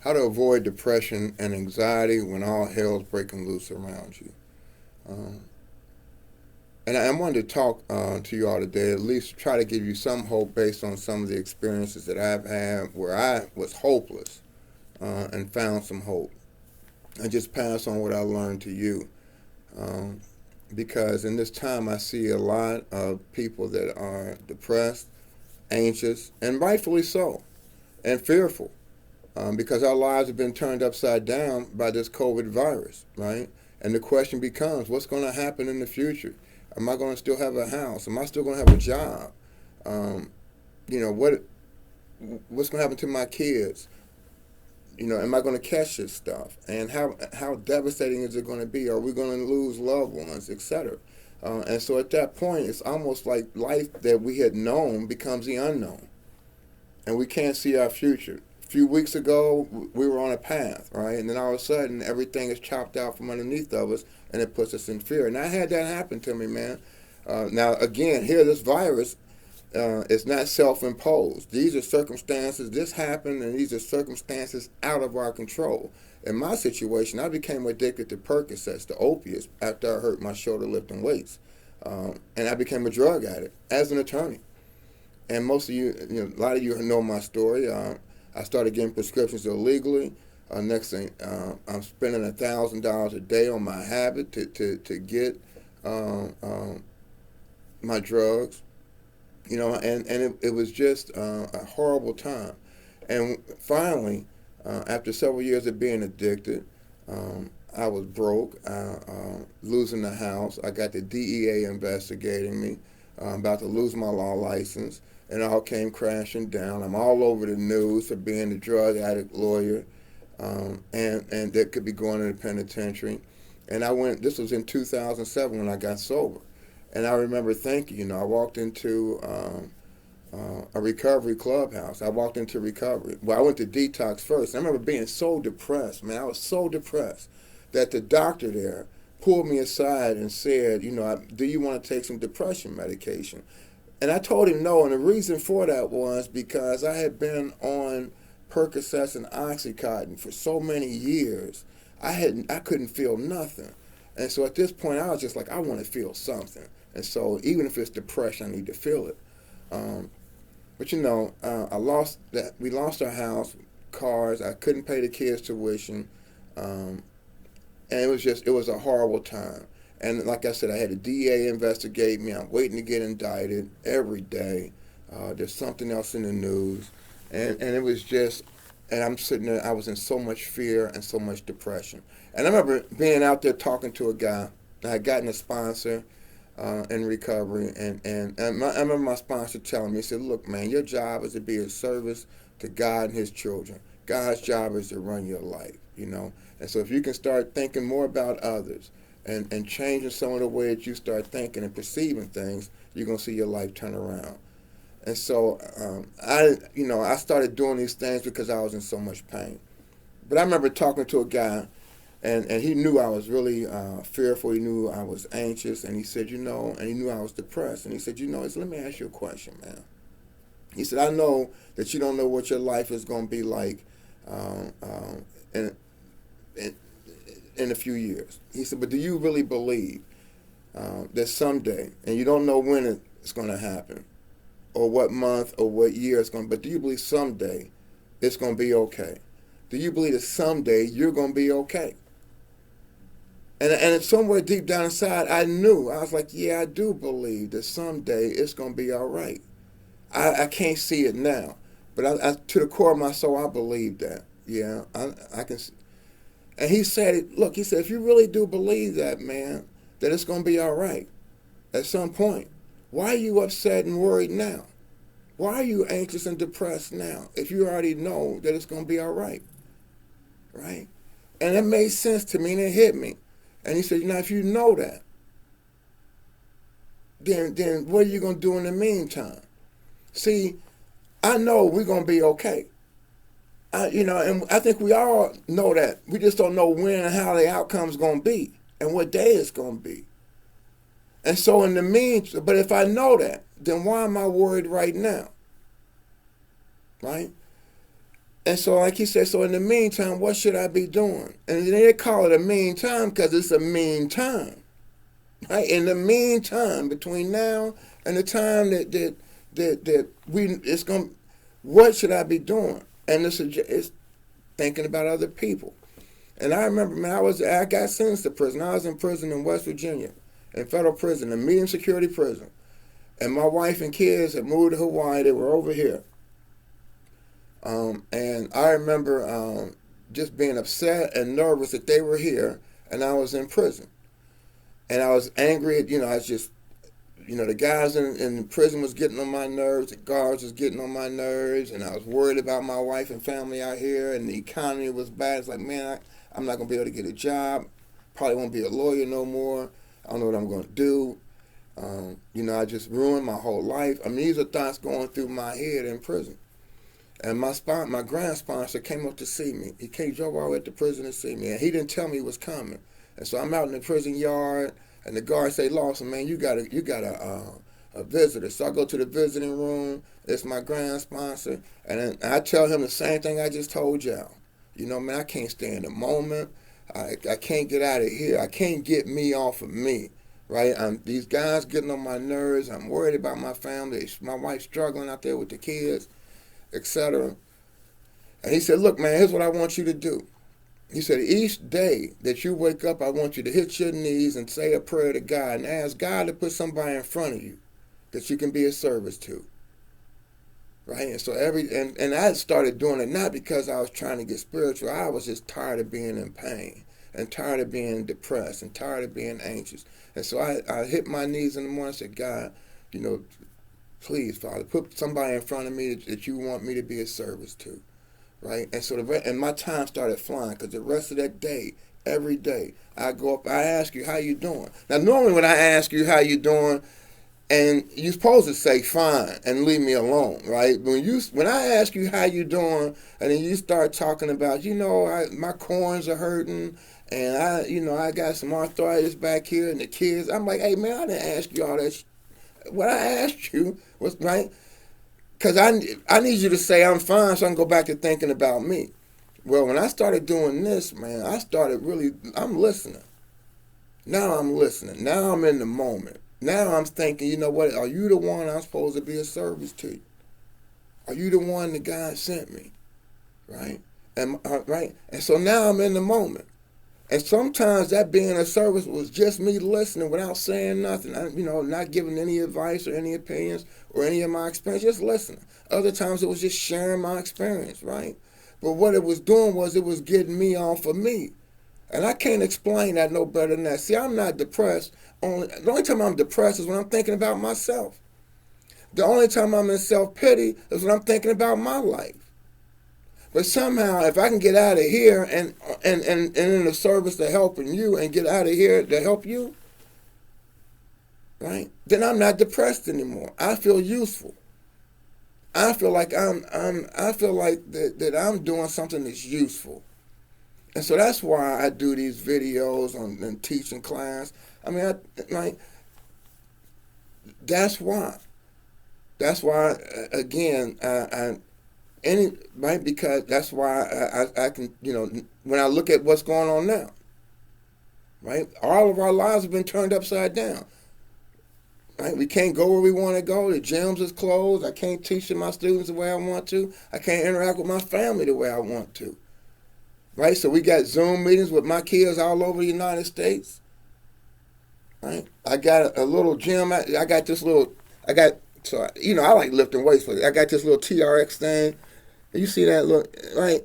how to avoid depression and anxiety when all hell's breaking loose around you. Um, and I wanted to talk to you all today, at least try to give you some hope based on some of the experiences that I've had where I was hopeless and found some hope. I just pass on what I learned to you. Um, because in this time I see a lot of people that are depressed, anxious, and rightfully so, and fearful. Because our lives have been turned upside down by this COVID virus, right? And the question becomes, what's going to happen in the future? Am I going to still have a house? Am I still going to have a job? Um, you know, what's going to happen to my kids? You know, am I going to catch this stuff? And how devastating is it going to be? Are we going to lose loved ones, etc.? And so at that point, it's almost like life that we had known becomes the unknown, and we can't see our future. A few weeks ago, we were on a path, right? And then all of a sudden, everything is chopped out from underneath of us, and it puts us in fear. And I had that happen to me, man. Now, again, here, this virus is not self-imposed. These are circumstances. This happened, and these are circumstances out of our control. In my situation, I became addicted to Percocets, the opiates, after I hurt my shoulder lifting weights. And I became a drug addict as an attorney. And most of you, a lot of you know my story. I started getting prescriptions illegally. Next thing, I'm spending $1,000 a day on my habit to get my drugs. And it was just a horrible time. And finally, after several years of being addicted, I was broke, losing the house. I got the DEA investigating me, about to lose my law license. And it all came crashing down. I'm all over the news for being a drug addict lawyer, and that could be going to the penitentiary. And this was in 2007 when I got sober. And I remember thinking, I walked into a recovery clubhouse. I walked into recovery. Well, I went to detox first. I remember being so depressed, man. I was so depressed that the doctor there pulled me aside and said, do you want to take some depression medication? And I told him no, and the reason for that was because I had been on Percocets and Oxycontin for so many years, I couldn't feel nothing. And so at this point, I was just like, I want to feel something. And so even if it's depression, I need to feel it. But we lost our house, cars. I couldn't pay the kids' tuition, and it was a horrible time. And like I said, I had the DA investigate me. I'm waiting to get indicted every day. There's something else in the news. And it was just, and I'm sitting there, I was in so much fear and so much depression. And I remember being out there talking to a guy. I had gotten a sponsor in recovery. And I remember my sponsor telling me, he said, look, man, your job is to be a service to God and his children. God's job is to run your life, And so if you can start thinking more about others, and changing some of the way that you start thinking and perceiving things, you're going to see your life turn around. And so I started doing these things because I was in so much pain. But I remember talking to a guy, and he knew I was really fearful. He knew I was anxious, and he said, and he knew I was depressed. And he said, he said, let me ask you a question, man. He said, I know that you don't know what your life is going to be like in a few years. He said, but do you really believe that someday, and you don't know when it's going to happen, or what month or what year it's going to, but do you believe someday it's going to be okay? Do you believe that someday you're going to be okay? And somewhere deep down inside, I knew. I was like, yeah, I do believe that someday it's going to be all right. I can't see it now, but I to the core of my soul, I believe that. Yeah, I can. And he said, look, if you really do believe that, man, that it's going to be all right at some point, why are you upset and worried now? Why are you anxious and depressed now if you already know that it's going to be all right? Right? And it made sense to me, and it hit me. And he said, if you know that, then what are you going to do in the meantime? See, I know we're going to be okay. And I think we all know that. We just don't know when and how the outcome's going to be and what day it's going to be. And so in the meantime, but if I know that, then why am I worried right now? Right? And so, like he said, so in the meantime, what should I be doing? And they call it a mean time because it's a mean time. Right? In the meantime, between now and the time that it's going, what should I be doing? And it's thinking about other people. And I remember, man, I got sentenced to prison. I was in prison in West Virginia, in federal prison, a medium security prison. And my wife and kids had moved to Hawaii. They were over here. And I remember just being upset and nervous that they were here and I was in prison. And I was angry at, I was just, the guys in prison was getting on my nerves, the guards was getting on my nerves, and I was worried about my wife and family out here, and the economy was bad. It's like, man, I'm not going to be able to get a job. Probably won't be a lawyer no more. I don't know what I'm going to do. I just ruined my whole life. I mean, these are thoughts going through my head in prison. And my grand sponsor came up to see me. He drove all the way to prison to see me, and he didn't tell me he was coming. And so I'm out in the prison yard, and the guard say, Lawson, man, you got a visitor. So I go to the visiting room. It's my grand sponsor, and I tell him the same thing I just told y'all. Man, I can't stay in the moment. I can't get out of here. I can't get me off of me, right? These guys getting on my nerves. I'm worried about my family. My wife's struggling out there with the kids, etc. And he said, look, man, here's what I want you to do. He said, each day that you wake up, I want you to hit your knees and say a prayer to God and ask God to put somebody in front of you that you can be of service to. Right? And so and I started doing it not because I was trying to get spiritual. I was just tired of being in pain and tired of being depressed and tired of being anxious. And so I hit my knees in the morning and said, God, please, Father, put somebody in front of me that you want me to be of service to. Right? And so and my time started flying because the rest of that day, every day, I go up, I ask you, how you doing? Now, normally when I ask you how you doing, and you're supposed to say fine and leave me alone, right? When I ask you how you doing, and then you start talking about, my corns are hurting, and I got some arthritis back here, and the kids, I'm like, hey man, I didn't ask you all that. What I asked you was, right? Because I need you to say I'm fine so I can go back to thinking about me. Well, when I started doing this, man, I'm listening. Now I'm listening. Now I'm in the moment. Now I'm thinking, you know what, are you the one I'm supposed to be of service to? Are you the one that God sent me? Right? And so now I'm in the moment. And sometimes that being of service was just me listening without saying nothing, not giving any advice or any opinions or any of my experience, just listening. Other times it was just sharing my experience, right? But what it was doing was it was getting me off of me. And I can't explain that no better than that. See, I'm not depressed. The only time I'm depressed is when I'm thinking about myself. The only time I'm in self-pity is when I'm thinking about my life. But somehow, if I can get out of here and in the service to helping you and get out of here to help you, right? Then I'm not depressed anymore. I feel useful. I feel like that I'm doing something that's useful. And so that's why I do these videos and teaching class. I mean, that's why. That's why, again, because that's why I can, when I look at what's going on now, right? All of our lives have been turned upside down, right? We can't go where we want to go. The gyms is closed. I can't teach to my students the way I want to. I can't interact with my family the way I want to, right? So we got Zoom meetings with my kids all over the United States, right? I got a little gym. I like lifting weights. I got this little TRX thing. You see that look, right?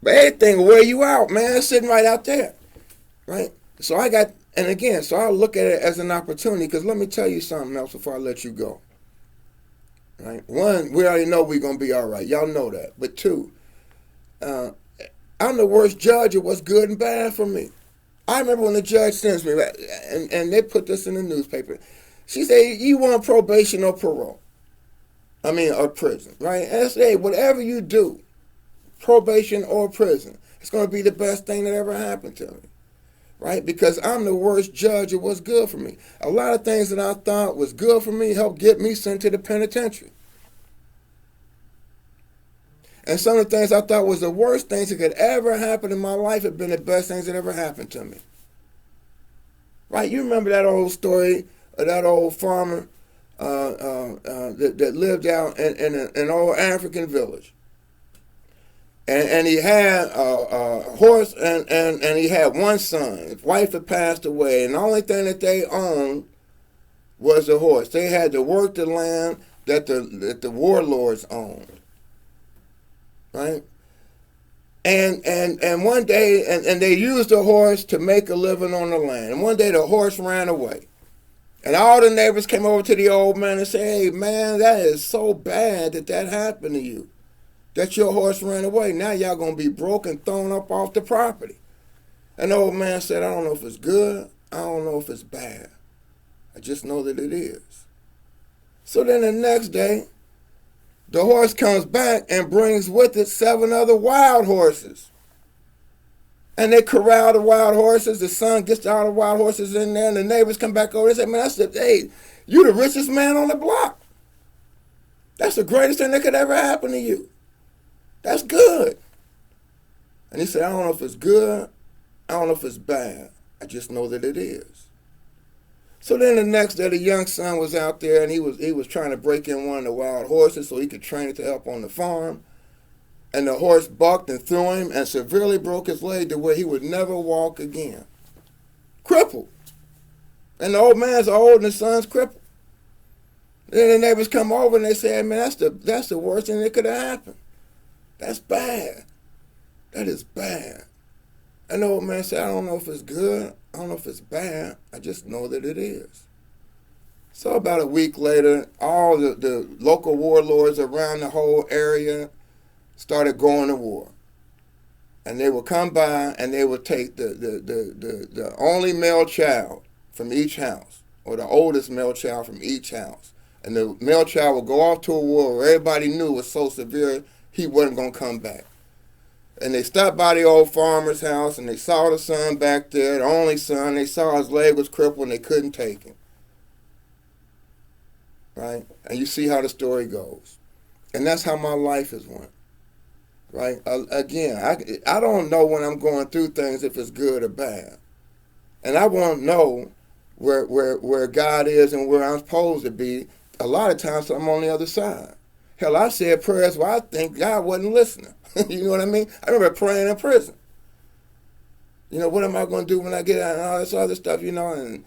But everything will wear you out, man. It's sitting right out there, right? So I look at it as an opportunity, because let me tell you something else before I let you go, right? One, we already know we're going to be all right. Y'all know that. But two, I'm the worst judge of what's good and bad for me. I remember when the judge sends me, and they put this in the newspaper. She said, you want probation or parole? Or prison, right? And I say, whatever you do, probation or prison, it's going to be the best thing that ever happened to me, right? Because I'm the worst judge of what's good for me. A lot of things that I thought was good for me helped get me sent to the penitentiary. And some of the things I thought was the worst things that could ever happen in my life have been the best things that ever happened to me. Right? You remember that old story of that old farmer that lived out in an old African village. And he had a horse and he had one son. His wife had passed away, and the only thing that they owned was the horse. They had to work the land that the warlords owned. Right? And one day, and they used the horse to make a living on the land. And one day the horse ran away. And all the neighbors came over to the old man and said, hey, man, that is so bad that happened to you, that your horse ran away. Now y'all going to be broke and thrown up off the property. And the old man said, I don't know if it's good. I don't know if it's bad. I just know that it is. So then the next day, the horse comes back and brings with it 7 other wild horses. And they corral the wild horses. The son gets all the wild horses in there, and the neighbors come back over and say, man, hey, you the richest man on the block. That's the greatest thing that could ever happen to you. That's good. And he said, I don't know if it's good. I don't know if it's bad. I just know that it is. So then the next day, the young son was out there, and he was trying to break in one of the wild horses so he could train it to help on the farm. And the horse bucked and threw him and severely broke his leg to where he would never walk again. Crippled. And the old man's old and the son's crippled. Then the neighbors come over and they say, man, that's the worst thing that could have happened. That's bad. That is bad. And the old man said, I don't know if it's good. I don't know if it's bad. I just know that it is. So about a week later, all the local warlords around the whole area started going to war. And they would come by and they would take the only male child from each house, or the oldest male child from each house. And the male child would go off to a war where everybody knew was so severe he wasn't going to come back. And they stopped by the old farmer's house and they saw the son back there, the only son. They saw his leg was crippled and they couldn't take him. Right? And you see how the story goes. And that's how my life has went. Right? Again, I don't know when I'm going through things if it's good or bad. And I won't know where God is and where I'm supposed to be. A lot of times I'm on the other side. Hell, I said prayers where I think God wasn't listening. You know what I mean? I remember praying in prison. You know, what am I going to do when I get out and all this other stuff, you know, and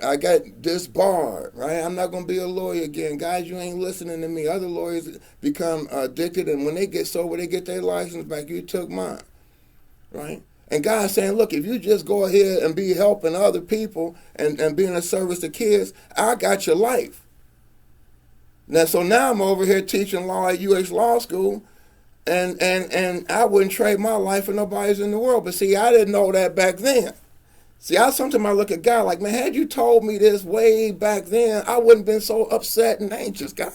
I got disbarred, right? I'm not going to be a lawyer again. Guys, you ain't listening to me. Other lawyers become addicted, and when they get sober, they get their license back. You took mine, right? And God's saying, look, if you just go ahead and be helping other people and being a service to kids, I got your life. So now I'm over here teaching law at UH Law School, and I wouldn't trade my life for nobody's in the world. But see, I didn't know that back then. See, sometimes I look at God like, man, had you told me this way back then, I wouldn't have been so upset and anxious, God.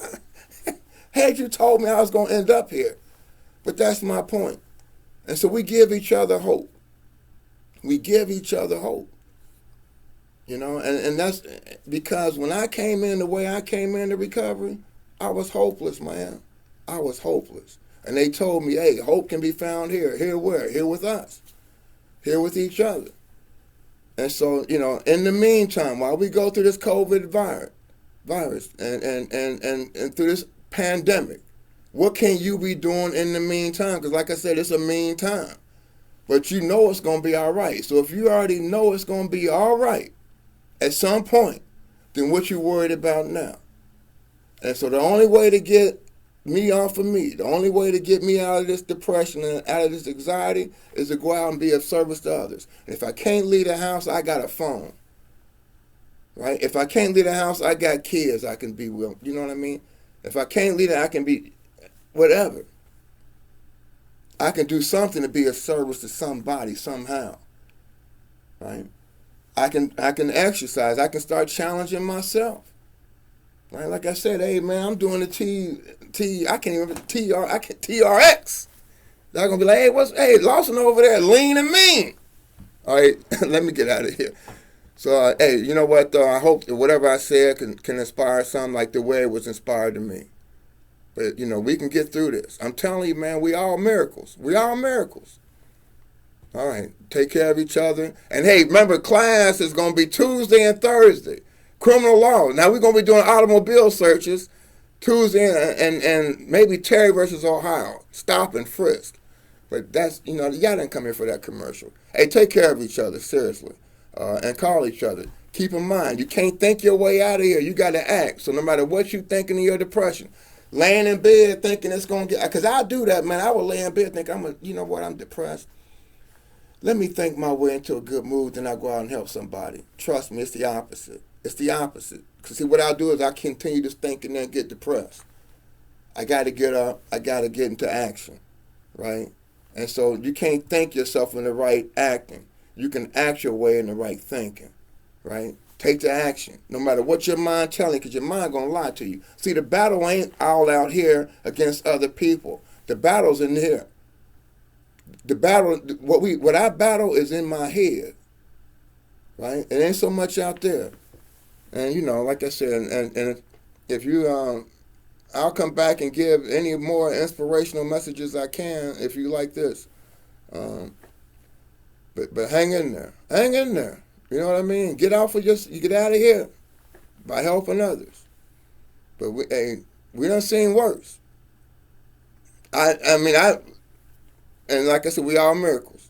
Had you told me I was going to end up here. But that's my point. And so we give each other hope. We give each other hope. You know, and that's because when I came in the way I came into recovery, I was hopeless, man. I was hopeless. And they told me, hey, hope can be found here. Here where? Here with us. Here with each other. And so, you know, in the meantime, while we go through this COVID virus and through this pandemic, what can you be doing in the meantime? Because like I said, it's a meantime. But you know it's going to be all right. So if you already know it's going to be all right at some point, then what you worried about now? And so the only way to get me off of me, the only way to get me out of this depression and out of this anxiety is to go out and be of service to others. And if I can't leave the house, I got a phone. Right? If I can't leave the house, I got kids I can be with. You know what I mean? If I can't leave it, I can be whatever. I can do something to be of service to somebody somehow. Right? I can exercise. I can start challenging myself. Right? Like I said, hey man, I'm doing the TRX. They're gonna be like, hey, Lawson over there, lean and mean. All right, let me get out of here. So, hey, you know what though? I hope that whatever I said can inspire something like the way it was inspired to me. But, we can get through this. I'm telling you, man, we all miracles. We all miracles. All right. Take care of each other. And, hey, remember, class is going to be Tuesday and Thursday. Criminal law. Now, we're going to be doing automobile searches Tuesday and maybe Terry versus Ohio. Stop and frisk. But that's, y'all didn't come here for that commercial. Hey, take care of each other, seriously. And call each other. Keep in mind, you can't think your way out of here. You got to act. So no matter what you thinking in your depression, laying in bed thinking it's going to get, because I do that, man. I would lay in bed thinking, I'm depressed. Let me think my way into a good mood, then I'll go out and help somebody. Trust me, it's the opposite. It's the opposite. Because see, what I'll do is I continue to think and then get depressed. I got to get up. I got to get into action, right? And so you can't think yourself in the right acting. You can act your way in the right thinking, right? Take the action, no matter what your mind telling you, because your mind going to lie to you. See, the battle ain't all out here against other people. The battle's in here. The battle, what I battle is in my head, right? It ain't so much out there. And, like I said, and if you, I'll come back and give any more inspirational messages I can if you like this. But hang in there. Hang in there. You know what I mean? Get out you get out of here by helping others. But we done seen worse. And like I said, we all miracles.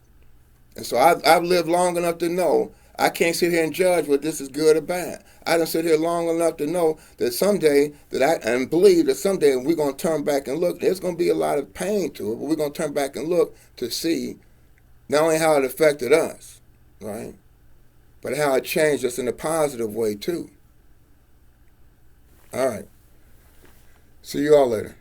And so I've lived long enough to know I can't sit here and judge whether this is good or bad. I done sit here long enough to know that someday, and believe that someday we're going to turn back and look. There's going to be a lot of pain to it, but we're going to turn back and look to see not only how it affected us, right, but how it changed us in a positive way too. All right. See you all later.